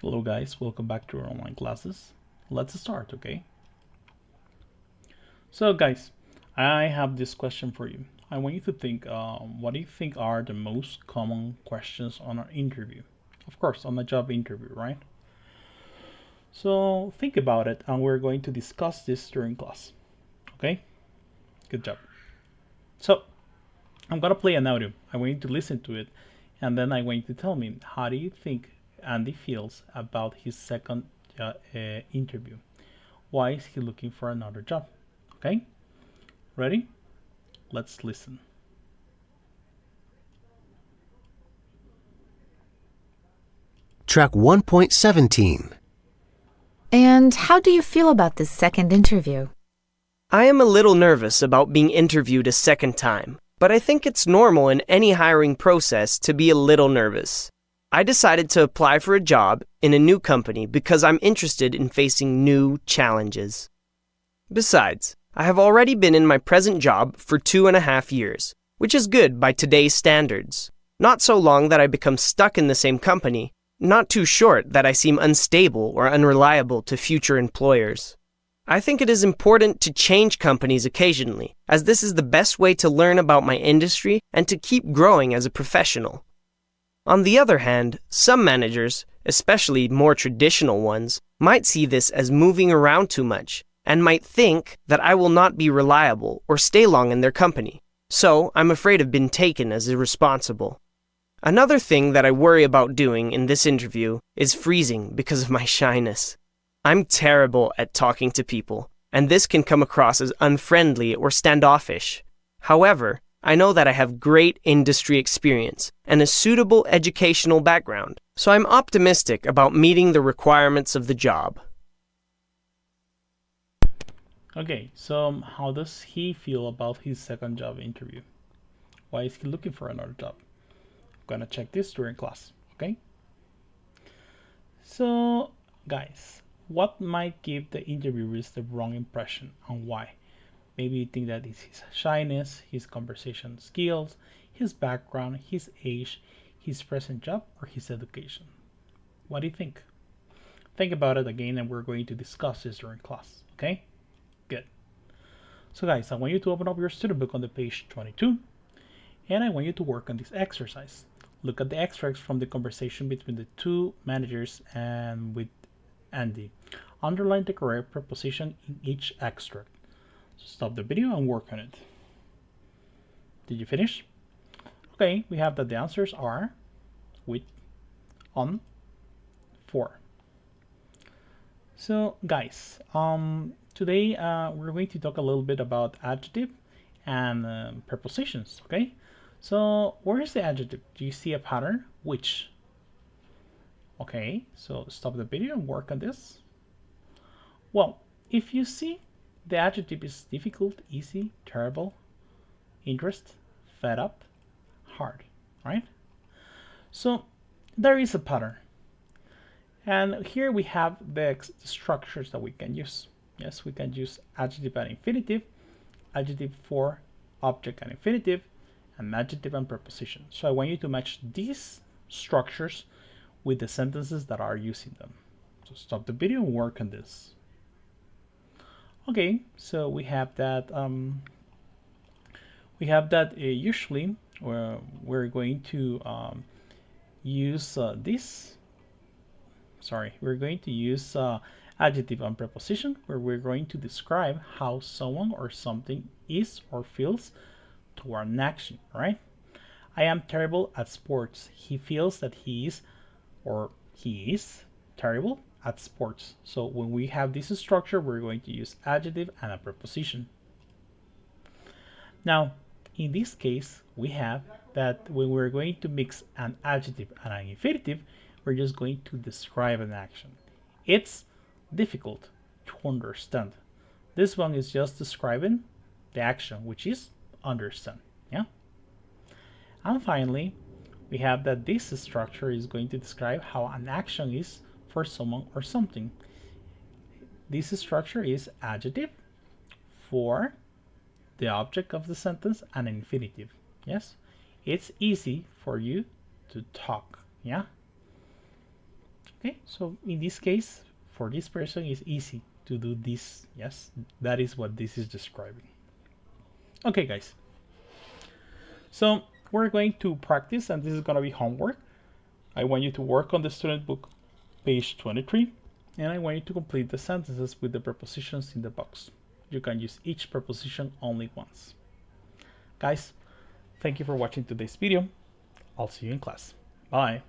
Hello guys, welcome back to our online classes. Let's start, okay? So guys, I have this question for you. I want you to think, what do you think are the most common questions on an interview? Of course, on a job interview, right? So think about it and we're going to discuss this during class, okay? Good job. So I'm gonna play an audio. I want you to listen to it and then I want you to tell me, how do you think Andy feels about his second interview? Why is he looking for another job? Okay, ready? Let's listen. Track 1.17. And how do you feel about this second interview? I am a little nervous about being interviewed a second time, but I think it's normal in any hiring process to be a little nervous. I decided to apply for a job in a new company because I'm interested in facing new challenges. Besides, I have already been in my present job for 2.5 years, which is good by today's standards. Not so long that I become stuck in the same company, not too short that I seem unstable or unreliable to future employers. I think it is important to change companies occasionally, as this is the best way to learn about my industry and to keep growing as a professional. On the other hand, some managers, especially more traditional ones, might see this as moving around too much and might think that I will not be reliable or stay long in their company. So I'm afraid of being taken as irresponsible. Another thing that I worry about doing in this interview is freezing because of my shyness. I'm terrible at talking to people, and this can come across as unfriendly or standoffish. However, I know that I have great industry experience and a suitable educational background, so I'm optimistic about meeting the requirements of the job. Okay, so how does he feel about his second job interview? Why is he looking for another job? I'm gonna check this during class, okay? So, guys, what might give the interviewers the wrong impression and why? Maybe you think that it's his shyness, his conversation skills, his background, his age, his present job, or his education. What do you think? Think about it again and we're going to discuss this during class, okay? Good. So guys, I want you to open up your student book on the page 22 and I want you to work on this exercise. Look at the extracts from the conversation between the two managers and with Andy. Underline the correct preposition in each extract. So stop the video and work on it. Did you finish? Okay, we have that the answers are with, on, for. So guys, today we're going to talk a little bit about adjective and prepositions, okay? So where is the adjective? Do you see a pattern? Which? Okay, so stop the video and work on this. Well, if you see the adjective is difficult, easy, terrible, interest, fed up, hard, right? So there is a pattern. And here we have the structures that we can use. Yes, we can use adjective and infinitive, adjective for object and infinitive, and adjective and preposition. So I want you to match these structures with the sentences that are using them. So stop the video and work on this. Okay, so we have that. Usually we're going to use this. Sorry, we're going to use adjective and preposition, where we're going to describe how someone or something is or feels toward an action, right? I am terrible at sports. He feels that he is terrible at sports. So when we have this structure, we're going to use adjective and a preposition. Now, in this case, we have that when we're going to mix an adjective and an infinitive, we're just going to describe an action. It's difficult to understand. This one is just describing the action, which is understand. Yeah. And finally, we have that this structure is going to describe how an action is for someone or something. This structure is adjective for the object of the sentence and infinitive. Yes, it's easy for you to talk. Yeah. Okay, so in this case, for this person, it's easy to do this. Yes, that is what this is describing. Okay, guys. So we're going to practice, and this is going to be homework. I want you to work on the student book, page 23, and I want you to complete the sentences with the prepositions in the box. You can use each preposition only once. Guys, thank you for watching today's video. I'll see you in class. Bye.